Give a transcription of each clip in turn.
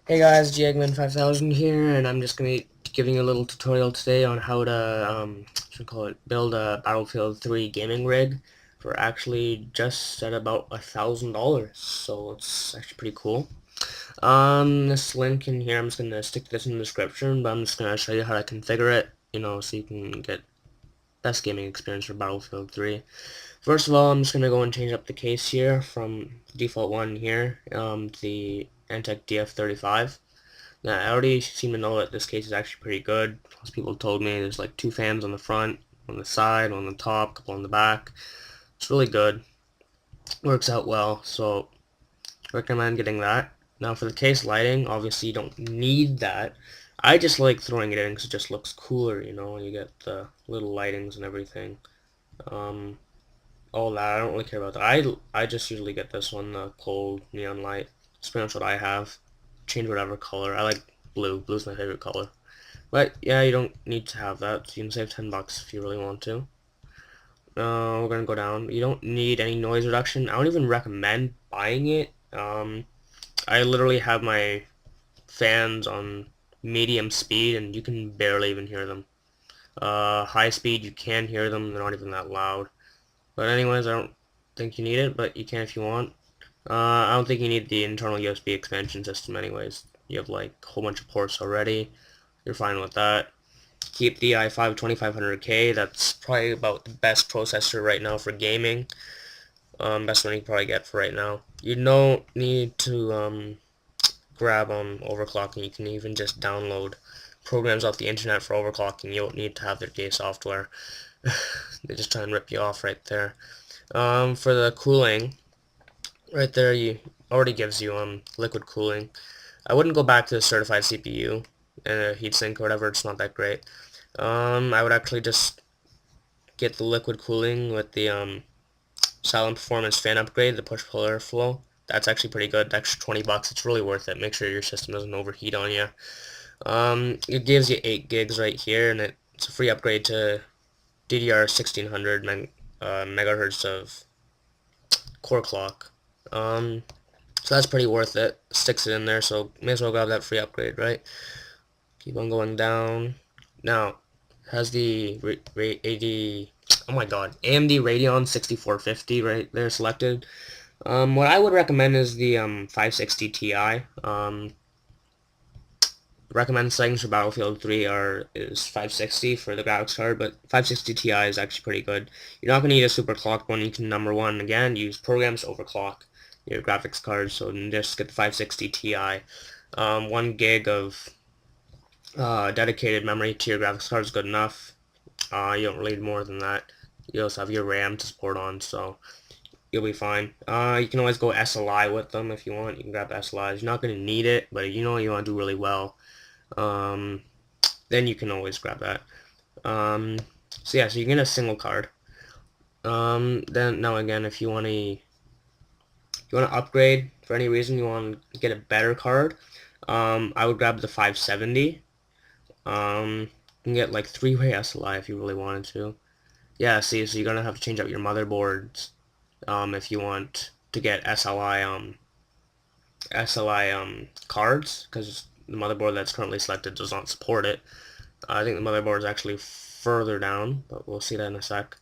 Hey guys, Eggman5000 here, and I'm just gonna be giving you a little tutorial today on how to build a Battlefield 3 gaming rig for actually just at about $1,000. So it's actually pretty cool. This link in here, I'm just gonna stick this in the description, but I'm just gonna show you how to configure it, so you can get best gaming experience for Battlefield 3. First of all, I'm just gonna go and change up the case here from the default one here, to the Antec DF35. Now, I already seem to know that this case is actually pretty good. Most people told me there's like 2 fans on the front, on the side, on the top, a couple on the back. It's really good. Works out well, so recommend getting that. Now for the case lighting, obviously you don't need that. I just like throwing it in because it just looks cooler, you get the little lightings and everything. Um, all that, I don't really care about that. I just usually get this one, the cold neon light. It's pretty much what I have. Change whatever color. I like blue. Blue's my favorite color. But yeah, you don't need to have that. So you can save $10 if you really want to. We're gonna go down. You don't need any noise reduction. I don't even recommend buying it. I literally have my fans on medium speed, and you can barely even hear them. High speed, you can hear them. They're not even that loud. But anyways, I don't think you need it, but you can if you want. I don't think you need the internal USB expansion system anyways. You have like a whole bunch of ports already. You're fine with that. Keep the i5 2500K. That's probably about the best processor right now for gaming. Best one you can probably get for right now. You don't need to grab overclocking. You can even just download programs off the internet for overclocking. You don't need to have their gay software. They just try and rip you off right there. For the cooling, right there, you already gives you liquid cooling. I wouldn't go back to the certified CPU and a heatsink or whatever. It's not that great. I would actually just get the liquid cooling with the silent performance fan upgrade, the push-pull airflow. That's actually pretty good. The extra $20, it's really worth it. Make sure your system doesn't overheat on you. It gives you 8 gigs right here, and it's a free upgrade to DDR 1600 megahertz of core clock. So that's pretty worth it. Sticks it in there, so may as well grab that free upgrade, right? Keep on going down. Now, has the oh my god, AMD Radeon 6450 right there selected. What I would recommend is the 560 Ti. Recommended settings for Battlefield 3 is 560 for the graphics card, but 560 Ti is actually pretty good. You're not going to need a super clocked one. You can, number one, again, use programs to overclock your graphics card, so just get the 560 Ti. 1 gig of dedicated memory to your graphics card is good enough. You don't really need more than that. You also have your RAM to support on, so you'll be fine. You can always go SLI with them if you want. You can grab SLIs. You're not going to need it, but you want to do really well. Then you can always grab that. So yeah, so you can get a single card. Then now again, if you want to upgrade for any reason, you want to get a better card, I would grab the 570. You can get like 3-way SLI if you really wanted to. Yeah, see, so you're gonna have to change out your motherboards if you want to get SLI cards, because the motherboard that's currently selected does not support it. I think the motherboard is actually further down, but we'll see that in a sec.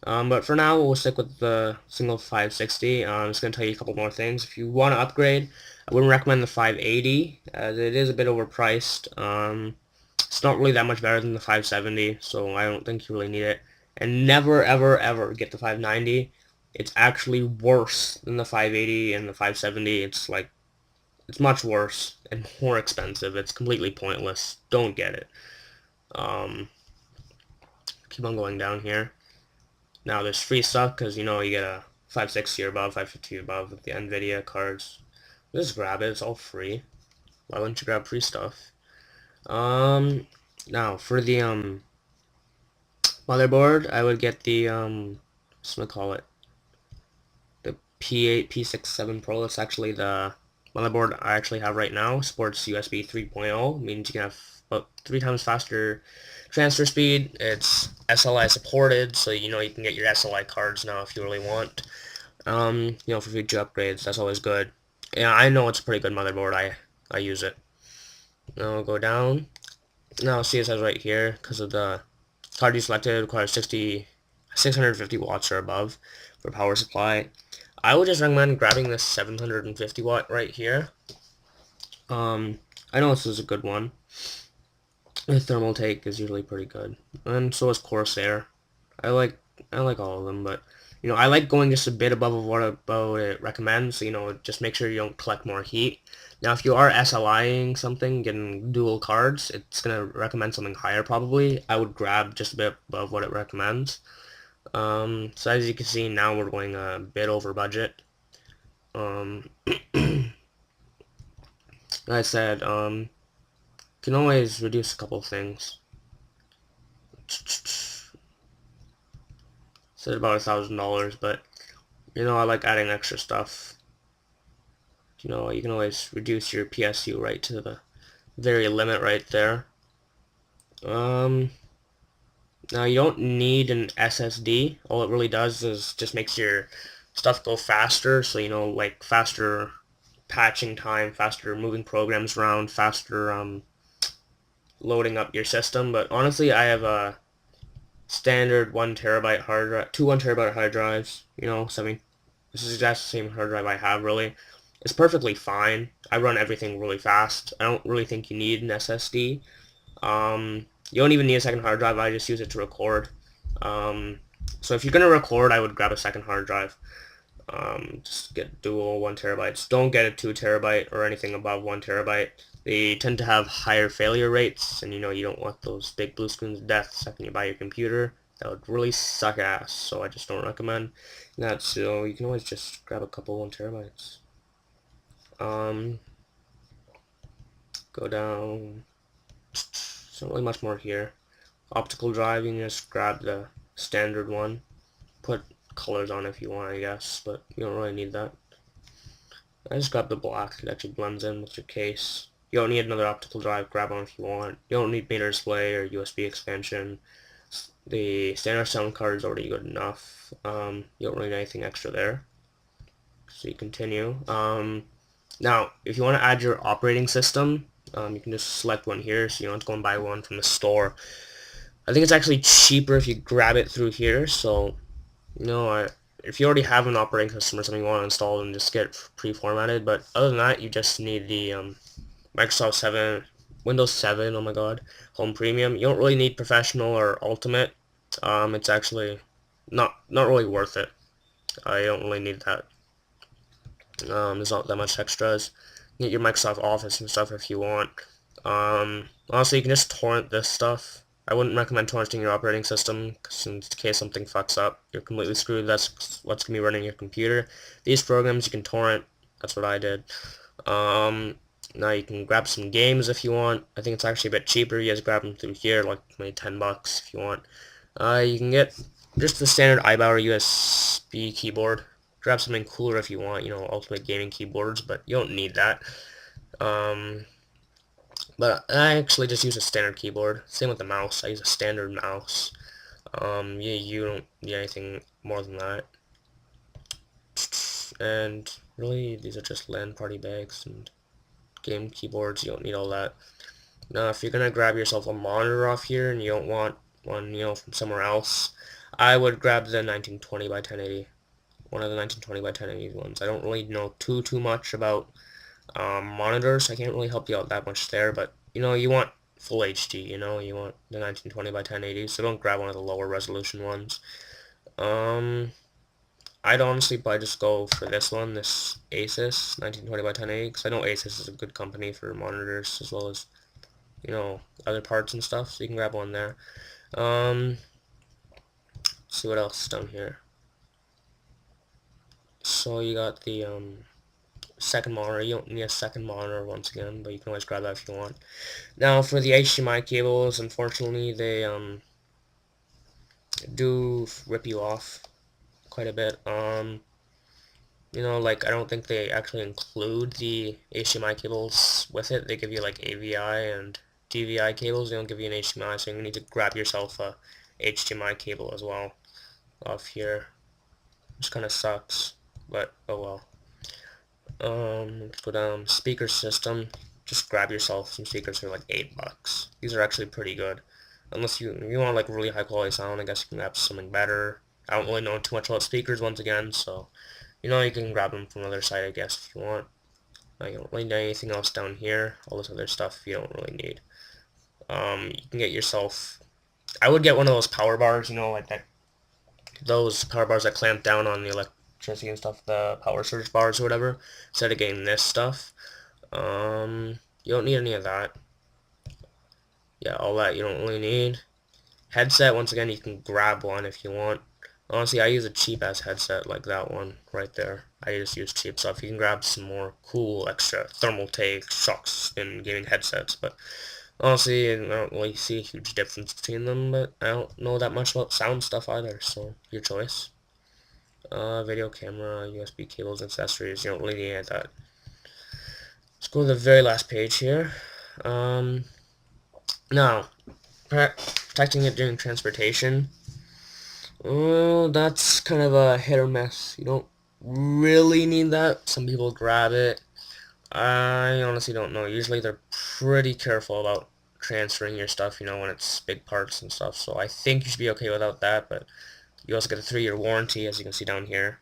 But for now, we'll stick with the single 560. I'm just going to tell you a couple more things. If you want to upgrade, I wouldn't recommend the 580, as it is a bit overpriced. It's not really that much better than the 570, so I don't think you really need it. And never, ever, ever get the 590. It's actually worse than the 580 and the 570. It's much worse and more expensive. It's completely pointless. Don't get it. Keep on going down here. Now there's free stuff because you get a 560 or above, 550 or above with the Nvidia cards. Just grab it. It's all free. Why wouldn't you grab free stuff? Now for the motherboard, I would get the what's gonna call it? The P8 P67 Pro. It's actually the motherboard I actually have right now. Supports USB 3.0, means you can have about 3 times faster transfer speed. It's SLI supported, so you can get your SLI cards now if you really want. For future upgrades, that's always good. Yeah, I know it's a pretty good motherboard. I use it. Now I'll go down. Now see it says right here, because of the card you selected requires 650 watts or above for power supply. I would just recommend grabbing this 750 watt right here. I know this is a good one. The thermal take is usually pretty good, and so is Corsair. I like I like all of them, but I like going just a bit above of what about it recommends. So, just make sure you don't collect more heat. Now, if you are SLIing something, getting dual cards, it's gonna recommend something higher probably. I would grab just a bit above what it recommends. So as you can see, now we're going a bit over budget. Like I said, can always reduce a couple things. Said about $1,000, but I like adding extra stuff. You can always reduce your PSU right to the very limit right there. Now you don't need an SSD. All it really does is just makes your stuff go faster. So like faster patching time, faster moving programs around, faster loading up your system. But honestly, I have a standard 1 terabyte hard drive, two 1 terabyte hard drives. This is exactly the same hard drive I have. Really, it's perfectly fine. I run everything really fast. I don't really think you need an SSD. You don't even need a second hard drive. I just use it to record. So if you're gonna record, I would grab a second hard drive. Just get dual 1 terabytes. Don't get a 2 terabyte or anything above 1 terabyte. They tend to have higher failure rates, and you don't want those big blue screens of death the second you buy your computer. That would really suck ass. So I just don't recommend that. So you can always just grab a couple 1 terabytes. Go down. There's not really much more here. Optical drive, you can just grab the standard one. Put colors on if you want, I guess, but you don't really need that. I just grabbed the black. It actually blends in with your case. You don't need another optical drive. Grab one if you want. You don't need meter display or USB expansion. The standard sound card is already good enough. You don't really need anything extra there. So you continue. Now, if you want to add your operating system, you can just select one here, so you don't have to go and buy one from the store. I think it's actually cheaper if you grab it through here, so if you already have an operating system or something you want to install, then just get it pre-formatted. But other than that, you just need the Microsoft 7, Windows 7, oh my god, Home Premium. You don't really need Professional or Ultimate. It's actually not really worth it. You don't really need that. There's not that much extras. You get your Microsoft Office and stuff if you want. Honestly, you can just torrent this stuff. I wouldn't recommend torrenting your operating system, because in case something fucks up, you're completely screwed. That's what's going to be running your computer. These programs you can torrent. That's what I did. Now you can grab some games if you want. I think it's actually a bit cheaper. You guys grab them through here, like maybe $10 if you want. You can get just the standard iBauer USB keyboard. Grab something cooler if you want, ultimate gaming keyboards, but you don't need that. But I actually just use a standard keyboard. Same with the mouse. I use a standard mouse. You don't need anything more than that. And really, these are just LAN party bags and game keyboards. You don't need all that. Now, if you're gonna grab yourself a monitor off here and you don't want one, from somewhere else, I would grab the 1920 by 1080. One of the 1920 by 1080 ones. I don't really know too much about monitors. I can't really help you out that much there, but you want full HD. You want the 1920 by 1080, so don't grab one of the lower resolution ones. I'd honestly probably just go for this one, this ASUS 1920 by 1080, because I know ASUS is a good company for monitors as well as other parts and stuff, so you can grab one there. Let's see what else is down here. So you got the second monitor. You don't need a second monitor once again, but you can always grab that if you want. Now for the HDMI cables, unfortunately they do rip you off quite a bit. Like I don't think they actually include the HDMI cables with it. They give you like AVI and DVI cables. They don't give you an HDMI, so you need to grab yourself a HDMI cable as well off here, which kind of sucks, but oh well. Let's go down speaker system. just grab yourself some speakers for like $8. These are actually pretty good. Unless you want like really high quality sound, I guess you can grab something better. I don't really know too much about speakers once again, so you can grab them from another site, I guess, if you want. You don't really need anything else down here. All this other stuff you don't really need. You can get yourself. I would get one of those power bars, like that. Those power bars that clamp down on the electricity and stuff, the power surge bars or whatever, instead of getting this stuff. You don't need any of that. Yeah, all that you don't really need. Headset, once again, you can grab one if you want. Honestly, I use a cheap-ass headset like that one right there. I just use cheap stuff. You can grab some more cool extra thermal take shocks in gaming headsets, but honestly, I don't really see a huge difference between them, but I don't know that much about sound stuff either, so your choice. Video camera, USB cables, accessories, you don't really need any of that. Let's go to the very last page here. Now, protecting it during transportation. Well, that's kind of a hit or miss. You don't really need that. Some people grab it. I honestly don't know. Usually they're pretty careful about transferring your stuff, when it's big parts and stuff. So I think you should be okay without that, but you also get a 3-year warranty, as you can see down here,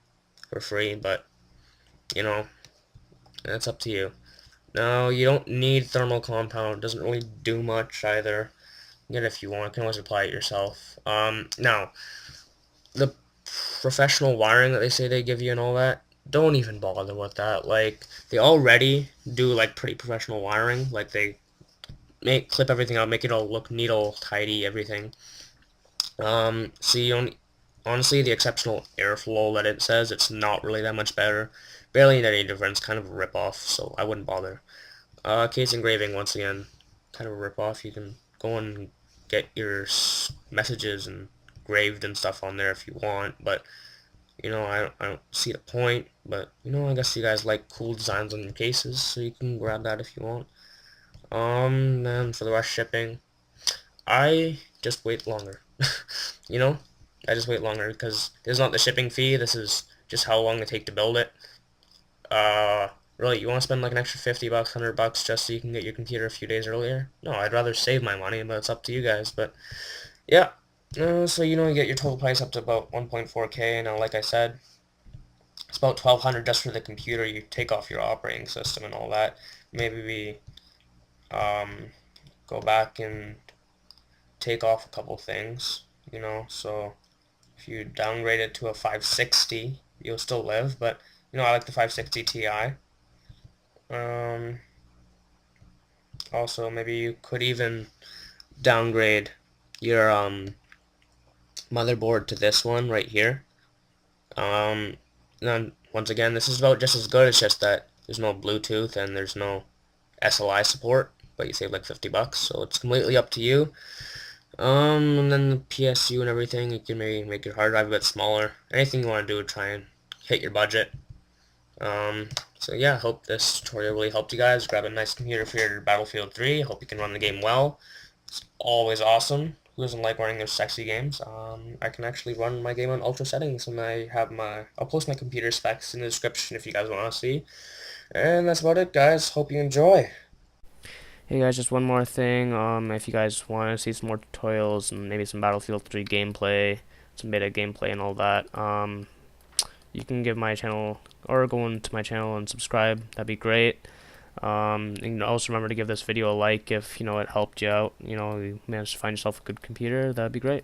for free, but, that's up to you. No, you don't need thermal compound. It doesn't really do much either. Get it if you want. You can always apply it yourself. Now, the professional wiring that they say they give you and all that, don't even bother with that. Like, they already do, pretty professional wiring. Like, they clip everything out, make it all look needle, tidy, everything. So honestly, the exceptional airflow that it says, it's not really that much better. Barely any difference, kind of a rip-off, so I wouldn't bother. Case engraving, once again, kind of a rip-off. You can go and get your messages engraved and stuff on there if you want, but, I don't see the point, but, I guess you guys like cool designs on your cases, so you can grab that if you want. Then for the rest shipping, I just wait longer. you know, I just wait longer because this is not the shipping fee. This is just how long it take to build it. Really, you want to spend like an extra $50, $100 just so you can get your computer a few days earlier? No, I'd rather save my money, but it's up to you guys. But yeah, so you get your total price up to about 1.4K. Now, like I said, it's about 1,200 just for the computer. You take off your operating system and all that. Maybe we go back and take off a couple things, so if you downgrade it to a 560, you'll still live, but, I like the 560 Ti. Also, maybe you could even downgrade your, motherboard to this one right here. And then, once again, this is about just as good, it's just that there's no Bluetooth and there's no SLI support, but you save like $50, so it's completely up to you. And then the PSU and everything, you can maybe make your hard drive a bit smaller. Anything you want to do to try and hit your budget. So yeah, I hope this tutorial really helped you guys. Grab a nice computer for your Battlefield 3. Hope you can run the game well. It's always awesome. Who doesn't like running those sexy games? I can actually run my game on ultra settings, and I'll post my computer specs in the description if you guys want to see. And that's about it, guys. Hope you enjoy. Hey guys, just one more thing. If you guys want to see some more tutorials and maybe some Battlefield 3 gameplay, some beta gameplay and all that, you can give my channel or go into my channel and subscribe. That'd be great. And also remember to give this video a like if it helped you out. You managed to find yourself a good computer. That'd be great.